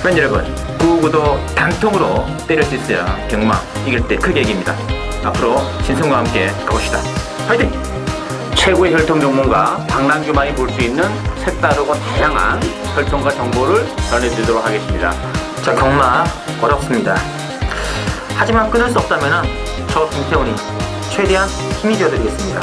팬 여러분, 999도 단통으로 때릴 수 있어야 경마 이길 때 크게 이깁니다. 앞으로 신성과 함께 가봅시다. 화이팅! 최고의 혈통 전문가 박남규만이 볼 수 있는 색다르고 다양한 혈통과 정보를 전해드리도록 하겠습니다. 자, 경마 어렵습니다. 하지만 끊을 수 없다면 저 김태훈이 최대한 힘이 되어드리겠습니다.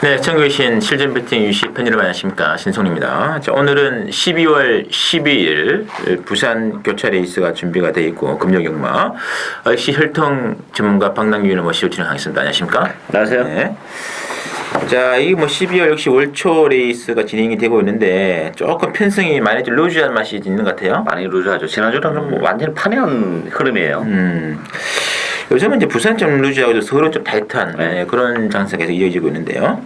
네, 청구신 실전 배팅 유시 팬 여러분 안녕하십니까, 신송입니다. 자, 오늘은 12월 12일 부산 교차 레이스가 준비가 되어 있고 금요경마 역시 혈통 전문가 박남규를 모시고 진행하겠습니다. 안녕하십니까? 안녕하세요. 네. 자, 이 12월 역시 월초 레이스가 진행이 되고 있는데 조금 편성이 많이 좀 루즈한 맛이 있는 것 같아요. 많이 루즈하죠. 지난주랑 뭐 완전히 판이한 흐름이에요. 요즘은 이제 부산 좀 루즈하고 서울은 좀 타이트한 그런 장세가 계속 이어지고 있는데요.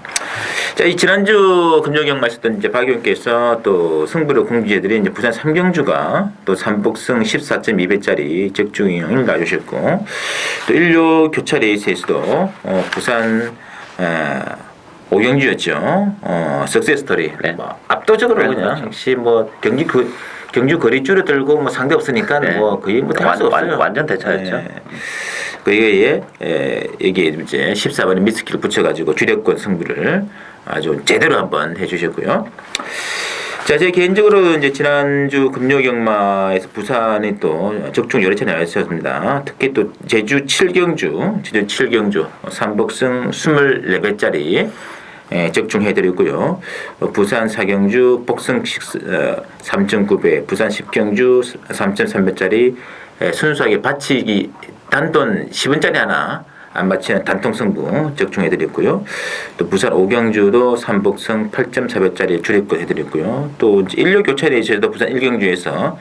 자, 이 지난주 금요경마 있었던 이제 박 의원께서 또 승부를 공지해드린 이제 부산 삼경주가 또 삼복승 14.2배짜리 적중형을 놔주셨고, 또 일요 교차 레이스에서도 부산 오경주였죠. 석세스토리. 네. 뭐 압도적으로 그냥 역시 뭐 경주 거리 줄어들고 뭐 상대 없으니까 뭐 거의 뭐 할 수 없어요. 완전 대차였죠. 그에 여기에 이제 14번에 미스키를 붙여가지고 주력권 승부를 아주 제대로 한번 해주셨고요. 자, 제 개인적으로 이제 지난주 금요경마에서 부산이 또 적중 여러 차례 나왔었습니다. 특히 또 제주 7경주 삼복승 24배짜리 적중해드렸고요. 부산 4경주 복승 3.9배, 부산 10경주 3.3배짜리 순수하게 받치기 단돈 10원짜리 하나 안 맞히는 단통 승부 적중해드렸고요. 또 부산 5경주도 삼복승 8.4배짜리 주력권 해드렸고요. 또 일요 교차 레이스에서도 부산 1경주에서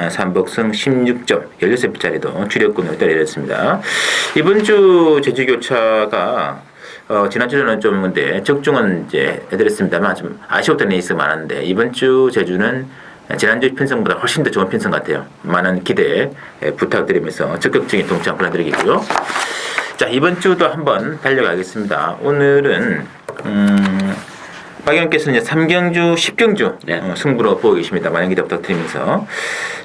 삼복승 16.16배짜리도 주력권으로 때려냈습니다. 이번 주 제주 교차가 지난주는 좀 근데 적중은 이제 해드렸습니다만 좀 아쉬웠던 레이스가 많았는데, 이번 주 제주는 지난주 편성보다 훨씬 더 좋은 편성 같아요. 많은 기대 부탁드리면서 적극적인 동참 부탁드리고요. 자, 이번 주도 한번 달려가겠습니다. 오늘은 박 의원께서는 이제 3경주, 10경주 승부로 보고 계십니다. 많은 기대 부탁드리면서,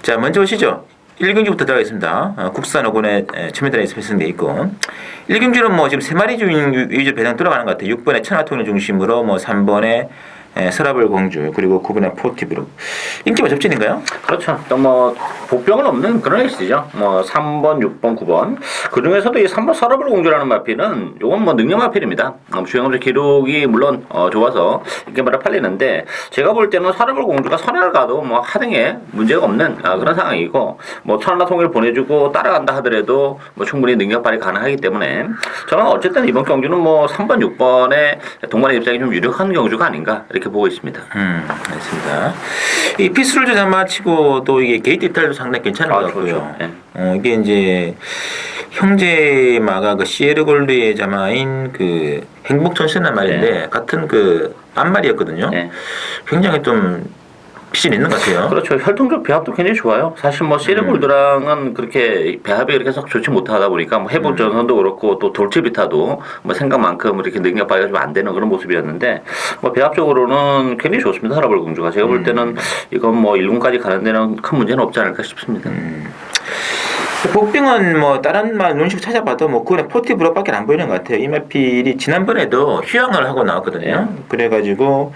자, 먼저 오시죠. 1경주부터 들어가겠습니다. 국산 5군의 1000m에서 편성되어 있고, 1경주는 뭐 지금 3마리 위주로 배당 들어가는 것 같아요. 6번에 천하통일 중심으로 뭐 3번에 서라벌 공주, 그리고 9번에 포티브로 인기가 접진인가요? 그렇죠. 또 뭐 복병은 없는 그런 레이스죠. 뭐 3번, 6번, 9번. 그 중에서도 이 3번 서라벌 공주라는 마필은 요건 뭐 능력 마필입니다. 주행검사 기록이 물론 좋아서 인기마다 팔리는데, 제가 볼 때는 서라벌 공주가 선행을 가도 뭐 하등에 문제가 없는 그런 상황이고, 뭐 천하통일 보내주고 따라간다 하더라도 뭐 충분히 능력 발휘 가능하기 때문에 저는 어쨌든 이번 경주는 뭐 3번, 6번의 동반의 입장이 좀 유력한 경주가 아닌가 이렇게 보고 있습니다. 알겠습니다. 이 피스를 좀 마치고 또 이게 게이트 이탈도 상당히 괜찮은 것 같고요. 이게 이제 형제마가 그 시에르 골드의 자마인 그 행복전신란 말인데 같은 그 앞말이었거든요. 굉장히 좀 피신 있는 것 같아요. 그렇죠. 혈통적 배합도 굉장히 좋아요. 사실 뭐 시르골드랑은 그렇게 배합이 그렇게 썩 좋지 못하다 보니까 뭐 해본 전선도 그렇고 또 돌체비타도 뭐 생각만큼 이렇게 능력 발휘가 좀 안 되는 그런 모습이었는데, 뭐 배합적으로는 굉장히 좋습니다. 서라벌 공주가. 제가 볼 때는 이건 뭐 1군까지 가는 데는 큰 문제는 없지 않을까 싶습니다. 복빙은 뭐 다른 말 논식 찾아봐도 뭐 그거는 포티브로밖에 안 보이는 것 같아요. 이 마필이 지난번에도 휴양을 하고 나왔거든요. 그래가지고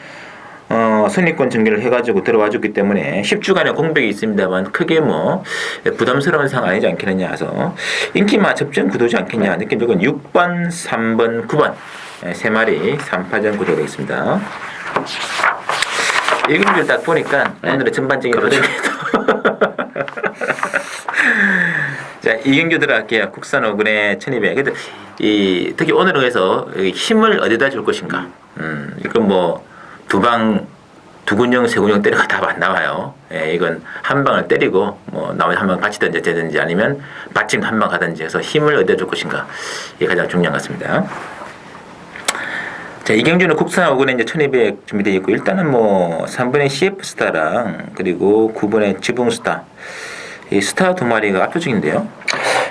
선입권 전개를 해가지고 들어와줬기 때문에 10주간의 공백이 있습니다만 크게 뭐 부담스러운 상황 아니지 않겠느냐 해서 인기마 접전 구도지 않겠냐 느낀 적은 6번, 3번, 9번 세 마리 3파전 구도가 되겠습니다. 일경주를 딱 보니까 오늘의 전반적인 흐름에도 자, 이경주 들어갈게요. 국산 5군의 1200. 근데 특히 오늘은 해서 힘을 어디다 줄 것인가? 이건 뭐 두군형, 세군형 때려가 다 안 나와요. 이건 한 방을 때리고 뭐 나머지 한 방 받치든지 되든지 아니면 받침 한 방 가든지 해서 힘을 어디다 줄 것인가, 이게 가장 중요한 것 같습니다. 자, 이경주는 국산 5군에 이제 1200 준비되어 있고, 일단은 뭐 3번의 CF 스타랑 그리고 9번의 지붕 스타, 이 스타 두 마리가 압도적인데요.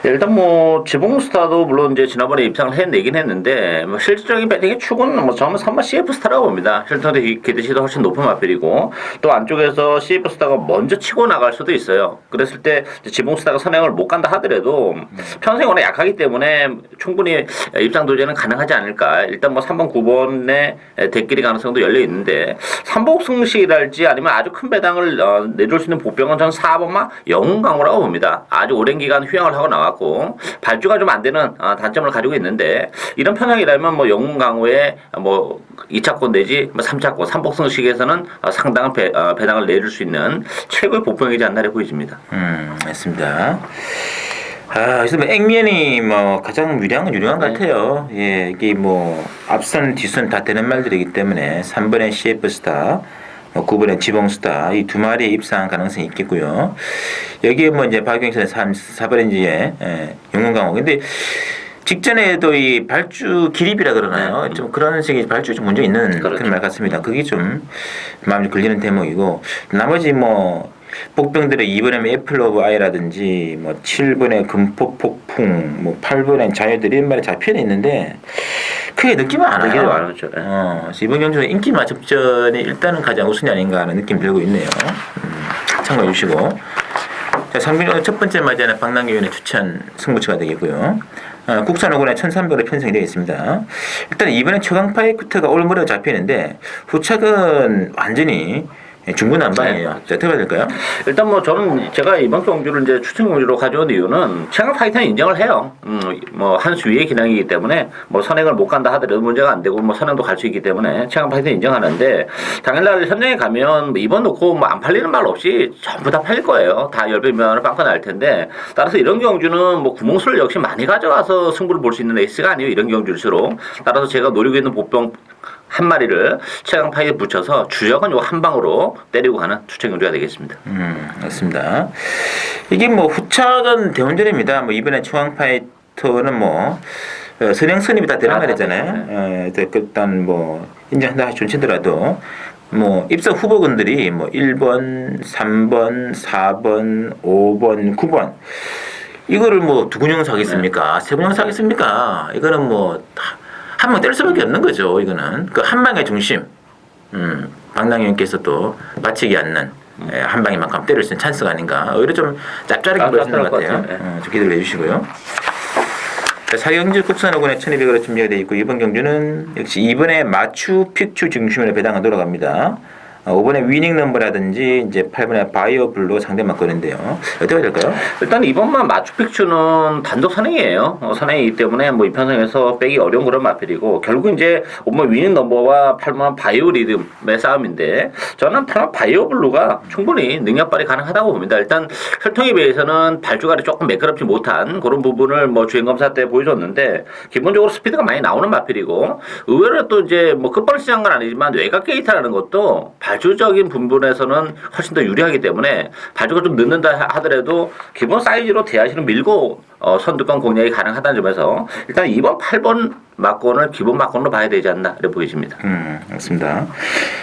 일단 뭐 지붕스타도 물론 이제 지난번에 입상을 해내긴 했는데 뭐 실질적인 배팅의 축은 뭐 저는 3번 CF스타라고 봅니다. 힐턴의 기대치도 훨씬 높은 마필이고 또 안쪽에서 CF스타가 먼저 치고 나갈 수도 있어요. 그랬을 때 지붕스타가 선행을 못 간다 하더라도 편성이 워낙 약하기 때문에 충분히 입상 도전은 가능하지 않을까. 일단 뭐 3번 9번의 대끼리 가능성도 열려 있는데 삼복 승식이랄지 아니면 아주 큰 배당을 내줄 수 있는 보병은 저는 4번만 영웅 강호라고 봅니다. 아주 오랜 기간 휴양을 하고 나왔고 발주가 좀 안 되는 단점을 가지고 있는데 이런 편향이라면 뭐 영웅 강호의 뭐 2차권 내지 뭐 3차권 삼복승식에서는 상당한 배당을 내줄 수 있는 최고의 보병이지 않나 보여집니다. 맞습니다. 그래서 뭐 액면이 뭐 가장 유리한 것 같아요. 예, 이게 뭐 앞선 뒤선 다 되는 말들이기 때문에 3번의 CF스타, 9번의 지봉스타 이 두 마리 입상 가능성이 있겠고요. 여기에 뭐 이제 박용선의 4번의 이제 영웅강호. 근데 직전에도 이 발주 기립이라 그러나요? 좀 그런 식의 발주 좀 문제 있는 그런 말 같습니다. 그게 좀 마음이 걸리는 대목이고 나머지 뭐 복병들의 2번의 애플 오브 아이라든지 뭐 7번의 금포폭풍 뭐 8번의 자유들 이런 말이 잡혀는 있는데 크게 느낌은 안 와요. 그래서 이번 경주는 인기 맞춤전이 일단은 가장 우선이 아닌가 하는 느낌 들고 있네요. 참고해 주시고 자, 상비령 첫 번째 맞이하는 박남규위원의 추천 승부처가 되겠고요. 국산 5권에 1300으로 편성이 되어 있습니다. 일단 이번에 초강 파이쿠트가 올무려 잡히는데 후착은 완전히 중구난방이에요. 자, 어떻게 해야 될까요? 일단 뭐 저는 제가 이번 경주를 이제 추천 경주로 가져온 이유는 최강 파이터는 인정을 해요. 뭐 한 수 위의 기량이기 때문에 뭐 선행을 못 간다 하더라도 문제가 안 되고 뭐 선행도 갈 수 있기 때문에 최강 파이터는 인정하는데 당일날 현장에 가면 뭐 이번 놓고 뭐 안 팔리는 말 없이 전부 다 팔릴 거예요. 다 열배면을 빵빵 날 텐데 따라서 이런 경주는 뭐 구멍수를 역시 많이 가져가서 승부를 볼 수 있는 레이스가 아니에요. 이런 경주일수록 따라서 제가 노리고 있는 보병 한 마리를 최강 파이에 붙여서 주력은 요 한 방으로 때리고 가는 추천 경주가 되겠습니다. 맞습니다. 이게 뭐 후착은 대원전입니다. 뭐 이번에 최강 파이터는 뭐 선행 선임이 다 되는 말이잖아요. 일단 뭐 인정한다 존치더라도 뭐 입사 후보군들이 뭐 1번, 3번, 4번, 5번, 9번 이거를 뭐 두 군용 사겠습니까? 세 군용 사겠습니까? 이거는 뭐 한 방 때릴 수밖에 없는 거죠. 이거는 그 한 방의 중심. 박남규님께서도 맞히지 않는 한 방에만큼 때릴 수 있는 찬스가 아닌가. 오히려 좀 짭짤하게 보여지는 것 같아요. 좀 기대를 해주시고요. 사경주 국산 5권에 1200으로 준비가 되어 있고 이번 경주는 역시 이번에 마추픽추 중심으로 배당을 돌아갑니다. 5번에 위닝 넘버라든지 이제 8번에 바이오 블루 상대 맞거리인데요. 어떻게 해야 될까요? 일단 이번만 마추픽추는 단독 선행이에요. 선행이기 때문에 뭐 이 편성에서 빼기 어려운 그런 마필이고 결국 이제 5번 위닝 넘버와 8번 바이오 리듬의 싸움인데 저는 8번 바이오 블루가 충분히 능력 발휘 가능하다고 봅니다. 일단 혈통에 비해서는 발주갈이 조금 매끄럽지 못한 그런 부분을 뭐 주행 검사 때 보여줬는데 기본적으로 스피드가 많이 나오는 마필이고 의외로 또 이제 뭐 끝번을 시작한 건 아니지만 외곽 게이트라는 것도 발주적인 부분에서는 훨씬 더 유리하기 때문에 발주가 좀 늦는다 하더라도 기본 사이즈로 대하시는 밀고 선두권 공략이 가능하다는 점에서 일단 2번, 8번 막권을 기본 막권으로 봐야 되지 않나 이렇게 보여집니다. 맞습니다.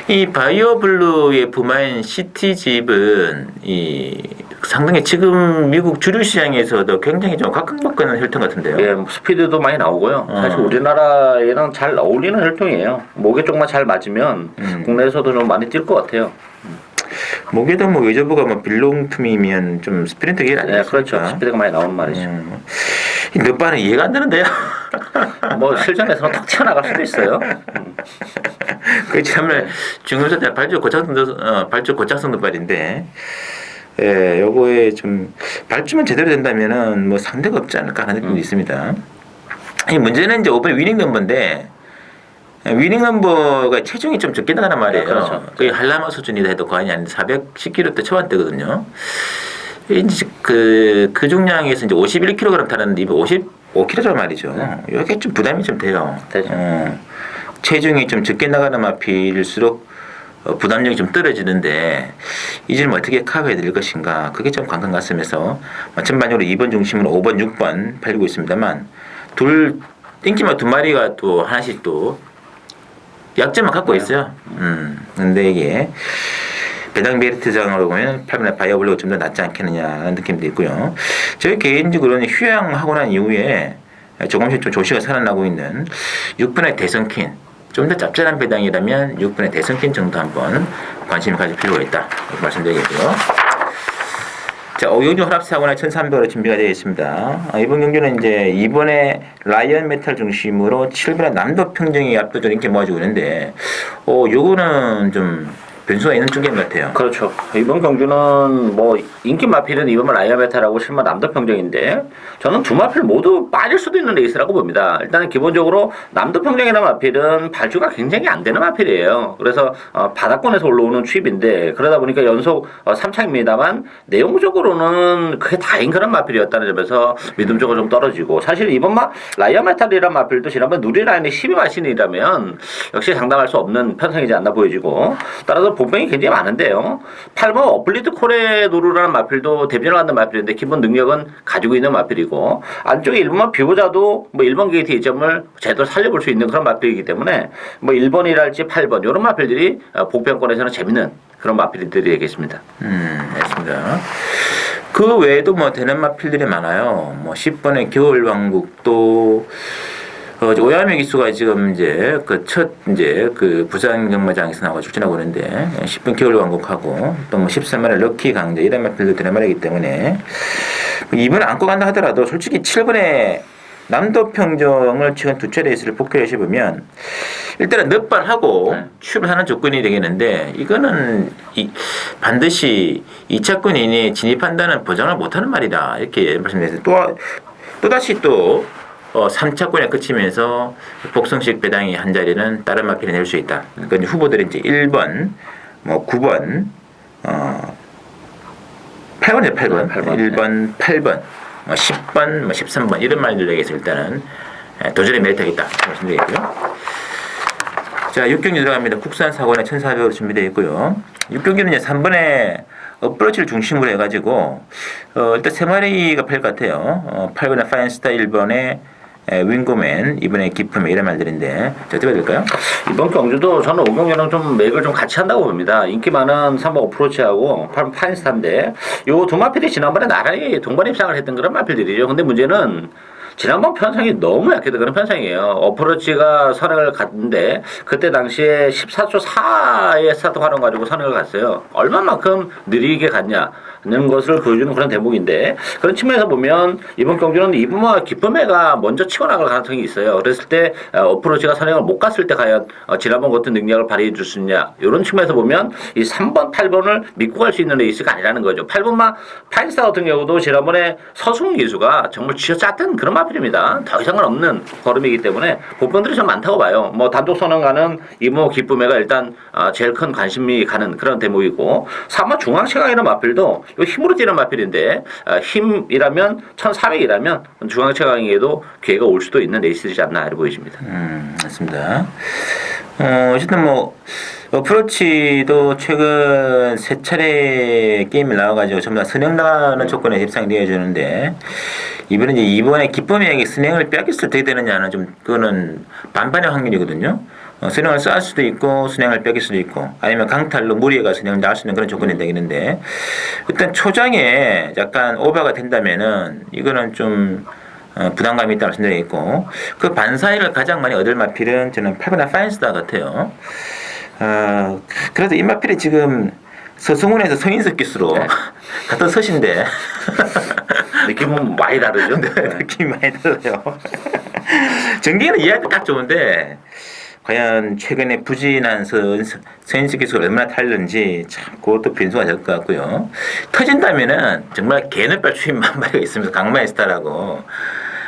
이 바이오 블루의 부마인 시티집은 이 상당히 지금 미국 주류 시장에서도 굉장히 좀 각광받는 혈통 같은데요. 예, 스피드도 많이 나오고요. 사실 우리나라에는 잘 어울리는 혈통이에요. 목에 쪽만 잘 맞으면 국내에서도 좀 많이 뛸 것 같아요. 목에다 뭐 외저부가 뭐 빌롱품이면 좀 스프린트 길 아니에요? 네, 그렇죠. 스피드가 많이 나오는 말이죠. 이 몇발은 이해가 안 되는데요. 뭐 실전에서는 탁 튀어나갈 수도 있어요. 그 참을 중금속 때 발주 고착성도 발인데, 요거에 좀 발주만 제대로 된다면은 뭐 상대가 없지 않을까 하는 느낌도 있습니다. 이 문제는 이제 5번의 위닝 넘버인데. 위닝 넘버가 체중이 좀 적게 나가는 말이에요. 그렇죠. 거의 한라마 수준이다 해도 과언이 아닌데 410kg 대 초반대거든요. 이제 그 중량에서 이제 51kg 타는데 이번 55kg 말이죠. 이게 좀 부담이 좀 돼요. 체중이 좀 적게 나가는 마필일수록 부담력이 좀 떨어지는데 이제는 어떻게 커버해야 될 것인가 그게 좀 관건 같으면서 전반적으로 2번 중심으로 5번, 6번 팔리고 있습니다만 인기마 두 마리가 또 하나씩 또 약점을 갖고 있어요. 근데 이게 배당 메리트상으로 보면 8번의 바이오블로가 좀 더 낫지 않겠느냐는 느낌도 있고요. 저희 개인적으로는 휴양하고 난 이후에 조금씩 좀 조시가 살아나고 있는 6번의 대성킨, 좀 더 짭짤한 배당이라면 6번의 대성킨 정도 한번 관심을 가질 필요가 있다 이렇게 말씀드리겠고요. 자, 오용주 혼합사고나 1300으로 준비가 되어 있습니다. 이번 경주는 이제 이번에 라이언 메탈 중심으로 7번의 남도평정이 압도적으로 인기 모아주고 있는데, 요거는 좀 변수가 있는 중계인 것 같아요. 그렇죠. 이번 경주는 뭐 인기 마필은 이번 라이언 메탈하고 실마 남도평정인데 저는 두 마필 모두 빠질 수도 있는 레이스라고 봅니다. 일단은 기본적으로 남도평정이라는 마필은 발주가 굉장히 안 되는 마필이에요. 그래서 바닥권에서 올라오는 추입인데 그러다 보니까 연속 3차입니다만 내용적으로는 그게 다인 그런 마필이었다는 점에서 믿음적으로 좀 떨어지고, 사실 이번 라이언 메탈이라는 마필도 지난번 누리라인의 12마신이라면 역시 장담할 수 없는 편성이지 않나 보여지고, 따라서 본병이 굉장히 많은데요. 8번 어플리트 코레도르라는 마필도 데뷔를 하는 마필인데 기본 능력은 가지고 있는 마필이고, 안쪽에 1번만 비보자도 뭐 1번 게이트 이점을 제대로 살려볼 수 있는 그런 마필이기 때문에 뭐 1번이랄지 8번 이런 마필들이 복병권에서는 재밌는 그런 마필들이 되겠습니다. 알겠습니다. 그 외에도 뭐 되는 마필들이 많아요. 뭐 10번의 겨울왕국도 오야메 기수가 지금 이제 그 부산 경마장에서 나와 출전하고 있는데 10번 겨울 왕국하고 또 뭐 13번의 럭키 강자 이런 마필도 되는 말이기 때문에 이번에 안고 간다 하더라도 솔직히 7번의 남도평정을 최근 두 차례 레이스를 복귀해 보면 일단은 넉발하고 출발하는 조건이 되겠는데, 이거는 반드시 2차권 이내에 진입한다는 보장을 못하는 말이다 이렇게 말씀드렸어요. 또다시 3차권에 그치면서 복성식 배당이 한 자리는 다른 마필이 낼 수 있다. 그러니까 후보들이 이제 1번, 뭐 9번, 8번이요, 8번. 1번, 8번, 10번, 13번 이런 말들에게서 일단은 도전의 메리트가 있다 말씀드리고요. 자, 6경기 들어갑니다. 국산 사고에 1400으로 준비되어 있고요. 6경기는 이제 3번에 어프로치를 중심으로 해가지고 일단 3마리가 팔 것 같아요. 8번에 파인스타, 1번에 윙고맨, 이번에 기쁨 이런 말들인데 어떻게 될까요? 이번 경주도 저는 5경기랑 좀 맥을 좀 같이 한다고 봅니다. 인기 많은 3번 어프로치하고 8번 파인스타인데 요 두 마필이 지난번에 나란히 동반 입상을 했던 그런 마필들이죠. 근데 문제는 지난번 편성이 너무 약했던 그런 편성이에요. 어프로치가 선행을 갔는데 그때 당시에 14초 4의 스타트 활용 가지고 선행을 갔어요. 얼마만큼 느리게 갔냐는 것을 보여주는 그런 대목인데, 그런 측면에서 보면 이번 경주는 이브마 기쁨애가 먼저 치고 나갈 가능성이 있어요. 그랬을 때 어프로치가 선행을 못 갔을 때 과연 지난번 같은 능력을 발휘해 줄 수 있냐, 이런 측면에서 보면 이 3번, 8번을 믿고 갈 수 있는 레이스가 아니라는 거죠. 8번마 파인스타 같은 경우도 지난번에 서승훈 기수가 정말 쥐어짰던 그런 마필입니다. 더 이상은 없는 걸음이기 때문에 복병들이 좀 많다고 봐요. 뭐 단독 선언 가는 이모 기쁨애가 일단 제일 큰 관심이 가는 그런 대목이고, 3번 중앙체강이라는 마필도 힘으로 뛰는 마필인데 힘이라면 1400이라면 중앙체강에도 기회가 올 수도 있는 레이스이지 않나 이렇게 보여집니다. 맞습니다. 어쨌든 뭐 어프로치도 최근 3차례 게임을 나와가지고 전부 다 선행당하는 조건에 입상이 되어주는데, 이번에 기쁨에게 선행을 뺏겼을 때 되느냐는 좀 그거는 반반의 확률이거든요. 선행을 쌓을 수도 있고 선행을 뺏길 수도 있고, 아니면 강탈로 무리해가 선행을 나올 수 있는 그런 조건이 되겠는데, 일단 초장에 약간 오버가 된다면은 이거는 좀 부담감이 있다는 말씀드리고 있고, 그 반사이를 가장 많이 얻을 마필은 저는 8번의 파인스타 같아요. 그래서 이 마필이 지금 서승훈에서 서인석 기수로 같은 서신데 느낌은 많이 다르죠. 네, 느낌이 많이 달라요. 전개는 이해할 때 딱 좋은데 과연 최근에 부진한 서인석 기수가 얼마나 탈는지 참 그것도 변수가 될 것 같고요. 터진다면은 정말 개는빨 추임만 마리가 있으면서 강마의 스타라고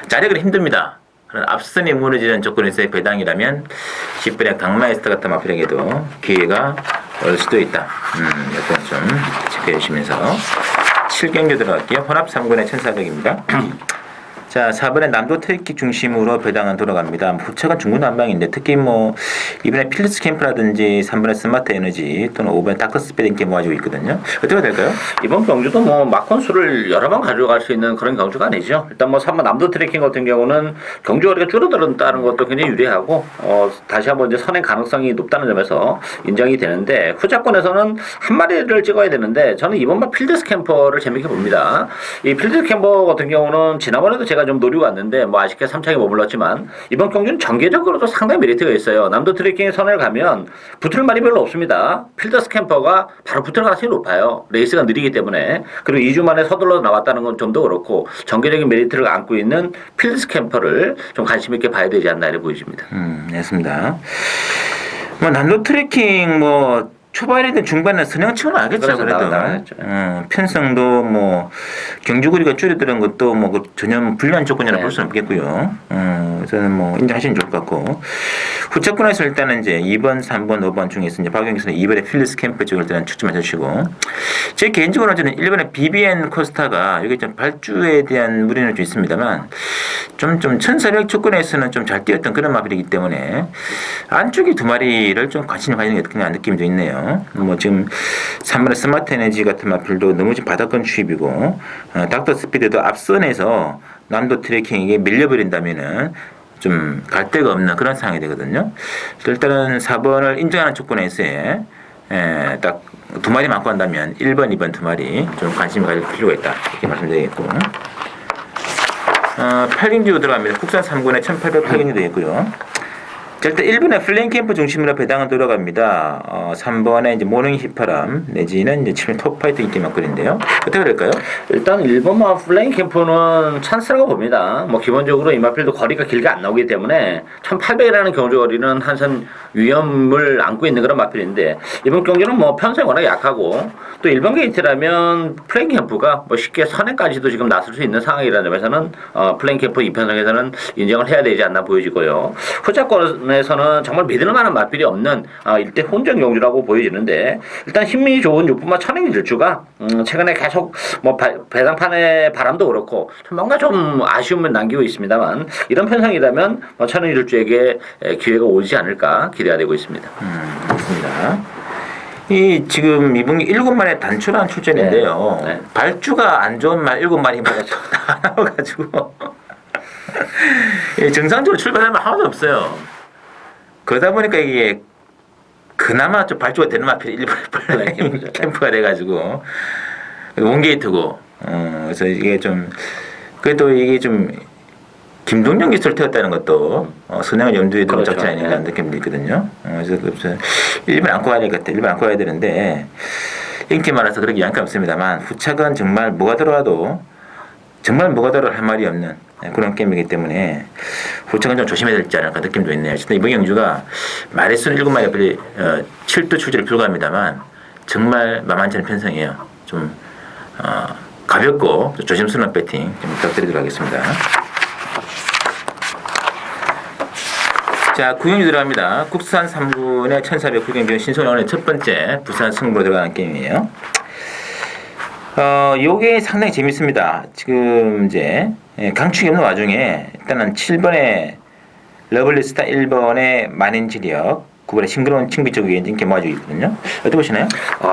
자력은 힘듭니다. 앞선이 무너지는 조건에서의 배당이라면 10분의 강마이스터 같은 마필에게도 기회가 올 수도 있다. 이건 좀 체크해 주시면서 7경기 들어갈게요. 혼합 3군의 1400입니다. 자, 4번에 남도 트랙킥 중심으로 배당은 돌아갑니다. 후차가 중구난방인데 특히 뭐 이번에 필드스 캠프라든지 3번에 스마트 에너지 또는 5번에 다크스피드 인기 모아지고 있거든요. 어떻게 될까요? 이번 경주도 뭐 막kon수를 여러 번 가져갈 수 있는 그런 경주가 아니죠. 일단 뭐 3번 남도 트래킹 같은 경우는 경주 거리가 줄어들었다는 것도 굉장히 유리하고 다시 한번 이제 선행 가능성이 높다는 점에서 인정이 되는데 후자권에서는 한 마리를 찍어야 되는데 저는 이번 번 필드스 캠퍼를 재밌게 봅니다. 이 필드스 캠퍼 같은 경우는 지난번에도 제가 좀 노리고 왔는데 뭐 아쉽게 3차에 머물렀지만 이번 경주는 전개적으로도 상당히 메리트가 있어요. 남도 트래킹 선을 가면 붙을 말이 별로 없습니다. 필드스 캠퍼가 바로 붙을 가능성이 높아요. 레이스가 느리기 때문에. 그리고 2주 만에 서둘러 나왔다는 건 좀 더 그렇고 전개적인 메리트를 안고 있는 필드스 캠퍼를 좀 관심 있게 봐야 되지 않나 이렇게 보여집니다. 알겠습니다. 뭐 남도 트래킹 뭐 초반이든 중반에 선행치고는 알겠죠. 그래도 편성도 뭐 경주거리가 줄어드는 것도 뭐 그 전혀 불리한 조건이라 볼 수는 없겠고요. 저는 뭐 인정하시면 좋을 것 같고 후차권에서 일단은 이제 2번, 3번, 5번 중에서 이제 박영기선은 2번에 필드스 캠프 쪽을 일단 추천해 주시고 제 개인적으로 저는 1번에 BBN 코스타가 여기 좀 발주에 대한 무리는 좀 있습니다만 좀 1400 조건에서는 좀 잘 뛰었던 그런 마필이기 때문에 안쪽에 두 마리를 좀 관심을 가지는 게 그냥 느낌도 있네요. 뭐 지금 3번의 스마트 에너지 같은 마필도 너무 지금 바닥권 추입이고 닥터 스피드도 앞선에서 남도 트래킹에게 밀려버린다면은 좀 갈 데가 없는 그런 상황이 되거든요. 일단은 4번을 인정하는 조건에서의 딱 두 마리 많고 한다면 1번, 2번 두 마리 좀 관심을 가질 필요가 있다 이렇게 말씀드리겠고 8경주 들어갑니다. 국산 3군에 1808경주 되겠고요. 자, 일단 1번에 플레인 캠프 중심으로 배당은 돌아갑니다. 3번에 이제 모닝 휘파람 내지는 이제 7번 톱파이트 인기 막걸리인데요. 어떻게 될까요? 일단 1번만 플레인 캠프는 찬스라고 봅니다. 뭐 기본적으로 이마필도 거리가 길게 안 나오기 때문에 1800이라는 경주 거리는 한선 위험을 안고 있는 그런 마필인데 이번 경기는 뭐 편성이 워낙 약하고 또 1번 게이트라면 플레인 캠프가 뭐 쉽게 선행까지도 지금 나설 수 있는 상황이라는 점에서는 플레인 캠프 이편성에서는 인정을 해야 되지 않나 보여지고요. 후자권에서는 정말 믿을 만한 마필이 없는 일대 혼전 경주라고 보여지는데 일단 힘이 좋은 6분마 천행 질주가 최근에 계속 뭐 배당판의 바람도 그렇고 뭔가 좀 아쉬움을 남기고 있습니다만 이런 편성이라면 천행 질주에게 기회가 오지 않을까 기대가 되고 있습니다. 그렇습니다. 이 지금 이번 7마리 단출한 출전인데요. 네. 발주가 안 좋은 말 7마리 다 나와가지고 정상적으로 출발하면 하나도 없어요. 그러다 보니까 이게 그나마 좀 발주가 되는 마필이 일본 캠프가 돼가지고 원게이트고 그래서 이게 좀 그래도 이게 좀 김동영 기술 태웠다는 것도 선행을 염두에 두고 그렇죠. 적지 않으니까 느낌도 있거든요. 그래서 일본 안고 가야 될 것 같아. 일본 안고 가야 되는데 인기 많아서 그렇게 양가 없습니다만 후착은 정말 뭐가 들어와도 정말 뭐가 들어할 말이 없는 그런 게임이기 때문에 후착은 좀 조심해야 될지 않을까 느낌도 있네요. 어쨌든 이번 경주가 마리수는 7마리 별이 7도 출제를 불가합니다만 정말 만만치 않은 편성이에요. 좀 가볍고 조심스러운 배팅 좀 부탁드리도록 하겠습니다. 자, 구경주 들어갑니다. 국산 3군의 1400구경주 신손 오늘 첫 번째 부산 승부로 들어가는 게임이에요. 요게 상당히 재밌습니다. 지금 이제 강축이 없는 와중에 일단은 7번에 러블리스타 1번에 만인지력 9번에 싱그러운 칭비 쪽에 인기 모아주고 있거든요. 어떻게 보시나요?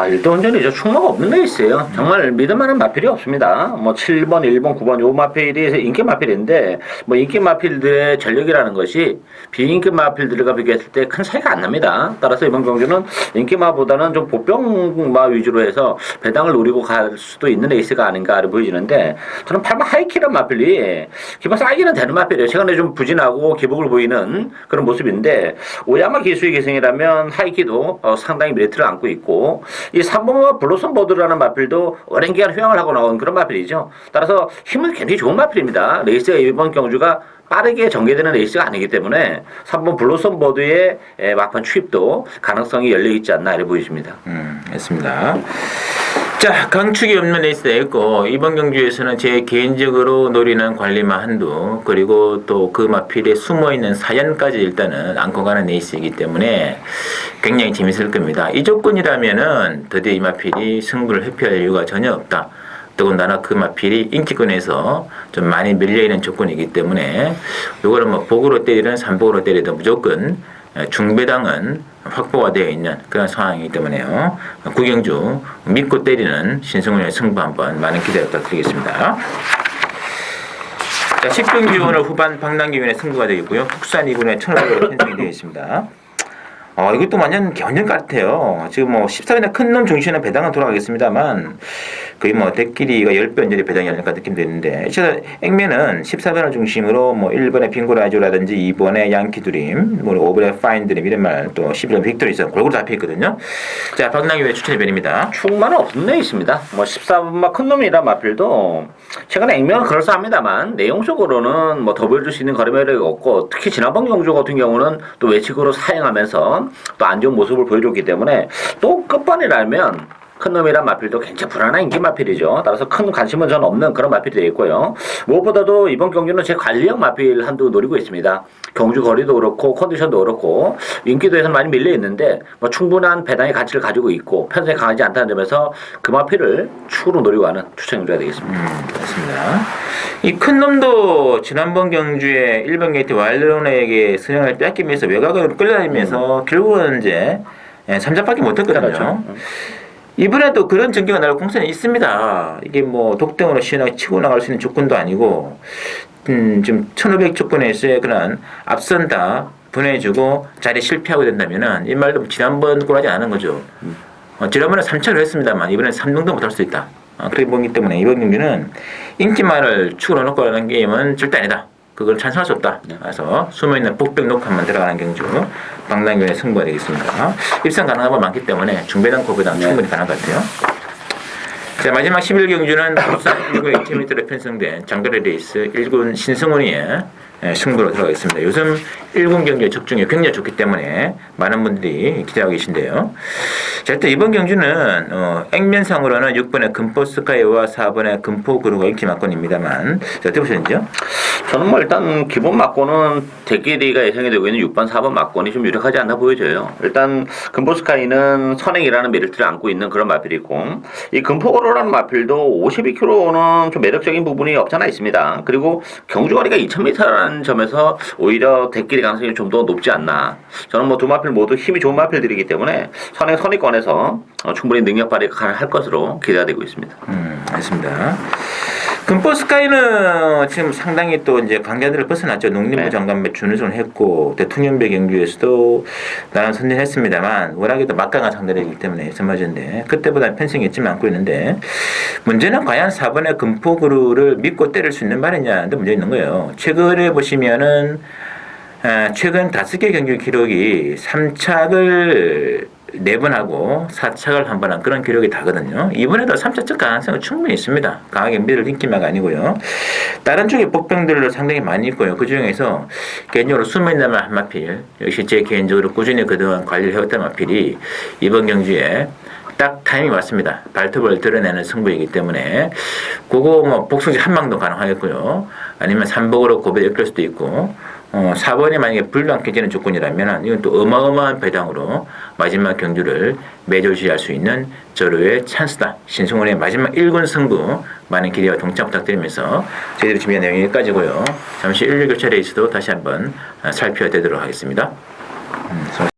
일단 완전히 충마가 없는 레이스예요. 정말 믿을만한 마필이 없습니다. 뭐 7번, 1번, 9번 요 마필이 인기 마필인데 뭐 인기 마필들의 전력이라는 것이 비인기 마필들과 비교했을 때 큰 차이가 안 납니다. 따라서 이번 경주는 인기마보다는 좀 보병마 위주로 해서 배당을 노리고 갈 수도 있는 레이스가 아닌가를 보여지는데 저는 8번 하이키란 마필이 기본 사이즈는 되는 마필이에요. 최근에 좀 부진하고 기복을 보이는 그런 모습인데 오야마 기수의 기승이라면 하이키도 상당히 메리트를 안고 있고 이 3번과 블로썸 보드라는 마필도 오랜 기간 휴양을 하고 나온 그런 마필이죠. 따라서 힘은 굉장히 좋은 마필입니다. 레이스가 이번 경주가 빠르게 전개되는 레이스가 아니기 때문에 3번 블로썸 보드의 막판 추입도 가능성이 열려있지 않나 이렇게 보여집니다. 알겠습니다. 자, 강축이 없는 레이스가 있고 이번 경주에서는 제 개인적으로 노리는 관리마 한두 그리고 또 그 마필에 숨어있는 사연까지 일단은 안고 가는 레이스이기 때문에 굉장히 재밌을 겁니다. 이 조건이라면은 드디어 이 마필이 승부를 회피할 이유가 전혀 없다. 더군다나 그 마필이 인기권에서 좀 많이 밀려있는 조건이기 때문에 이거는 뭐 복으로 때리든 삼복으로 때리든 무조건 중배당은 확보가 되어 있는 그런 상황이기 때문에요. 구경주 믿고 때리는 신승훈의 승부 한번 많은 기대 부탁드리겠습니다. 자, 10등 기원을 후반 박남기원의 승부가 되겠고요. 국산 2군의 1,500으로 편성이 되어 있습니다. 이것도 완전 같아요. 지금 뭐 14번에 큰 놈 중심은 배당은 돌아가겠습니다만 거의 뭐 대끼리가 10배 전이 배당이 아닐까 느낌 되는데 액면은 14번을 중심으로 뭐 1번에 빙고라이조라든지 2번에 양키드림, 뭐 5번에 파인드림 이런 말 또 11번 빅토리 있어 골고루 잡혀 있거든요. 자, 박남기의 추천의 변입니다. 충만은 없네 있습니다. 뭐 14번 큰 놈이라 마필도 최근에 액면은 그럴싸합니다만 내용적으로는 뭐 더 보여줄 수 있는 거리매력이 없고 특히 지난번 경주 같은 경우는 또 외측으로 사행하면서 또 안 좋은 모습을 보여줬기 때문에 또 끝번이라면 큰 놈이란 마필도 굉장히 불안한 인기 마필이죠. 따라서 큰 관심은 전 없는 그런 마필이 되어 있고요. 무엇보다도 이번 경주는 제 관리형 마필 한두 노리고 있습니다. 경주 거리도 그렇고 컨디션도 그렇고 인기도에서 많이 밀려 있는데 뭐 충분한 배당의 가치를 가지고 있고 편성이 강하지 않다는 점에서 그 마필을 축으로 노리고 하는 추천 경주가 되겠습니다. 맞습니다. 이 큰 놈도 지난번 경주에 1번 게이트 와일드론에게 선행을 뺏기면서 외곽으로 끌려다니면서 결국은 이제 3잡밖에 못했거든요. 그렇죠. 이번에도 그런 전개가 나올 공산이 있습니다. 이게 뭐 독등으로 시원하게 치고 나갈 수 있는 조건도 아니고 지금 1500 조건에서의 그런 앞선다 보내주고 자리 실패하고 된다면은 이 말도 지난번 꼴하지 않은 거죠. 지난번에 3차를 했습니다만 이번엔 3등도 못할 수 있다. 그렇게 보기 때문에 이번 경기는 인기만을 축으로 놓고 하는 게임은 절대 아니다. 그걸 찬성할 수 없다. 그래서 숨어있는 복병 녹화만 들어가는 경주 박남균의 승부가 되겠습니다. 입상 가능한 건 많기 때문에 중배당 고배당 충분히 가능할 것 같아요. 자, 마지막 11경주는 부산 1군 2km로 편성된 장거리 레이스 1군 신승훈이의 승부로 들어가겠습니다. 요즘 1군 경기의 적중이 굉장히 좋기 때문에 많은 분들이 기대하고 계신데요. 자, 일단 이번 경주는 액면상으로는 6번의 금포스카이와 4번의 금포그루가 인기 막권입니다만 어떻게 보셨는지요? 저는 뭐 일단 기본 막권은 대끼리가 예상이 되고 있는 6번, 4번 막권이 좀 유력하지 않나 보여져요. 일단 금포스카이는 선행이라는 메리트를 안고 있는 그런 마필이고 이 금포그루라는 마필도 52km는 좀 매력적인 부분이 없잖아 있습니다. 그리고 경주거리가 2000m라는 점에서 오히려 대끼리 가능성이 좀 더 높지 않나. 저는 뭐 두 마필 모두 힘이 좋은 마필들이기 때문에 선행 선의권에서 충분히 능력 발휘가 가능할 것으로 기대가 되고 있습니다. 알겠습니다. 금포스카이는 지금 상당히 또 이제 관계들을 벗어났죠. 농림부 장관 준우승을 했고 대통령배 경주에서도 나름 선전했습니다만 워낙에 또 막강한 상대이기 때문에 선마전인데 그때보다 편성이 있지 않고 있는데 문제는 과연 4번의 금포그루를 믿고 때릴 수 있는 말이냐는데 문제 있는 거예요. 최근에 보시면은 최근 5개 경기 기록이 3착을 4번 하고 4착을 한 번 한 그런 기록이 다거든요. 이번에도 3차적 가능성은 충분히 있습니다. 강하게 믿을 인기마가 아니고요. 다른 쪽에 복병들도 상당히 많이 있고요. 그 중에서 개인적으로 숨어있는 한 마필, 역시 제 개인적으로 꾸준히 그동안 관리를 해왔던 마필이 이번 경주에 딱 타이밍이 왔습니다. 발톱을 드러내는 승부이기 때문에 그거 뭐 복수지 한 방도 가능하겠고요. 아니면 3복으로 고배 엮일 수도 있고 4번이 만약에 불안 깨지는 조건이라면 이건 또 어마어마한 배당으로 마지막 경주를 매조시할 수 있는 저로의 찬스다. 신승훈의 마지막 1군 승부 많은 기대와 동참 부탁드리면서 저희들이 준비한 내용이 여기까지고요. 잠시 1일 교체 레이스도 다시 한번 살펴야 되도록 하겠습니다.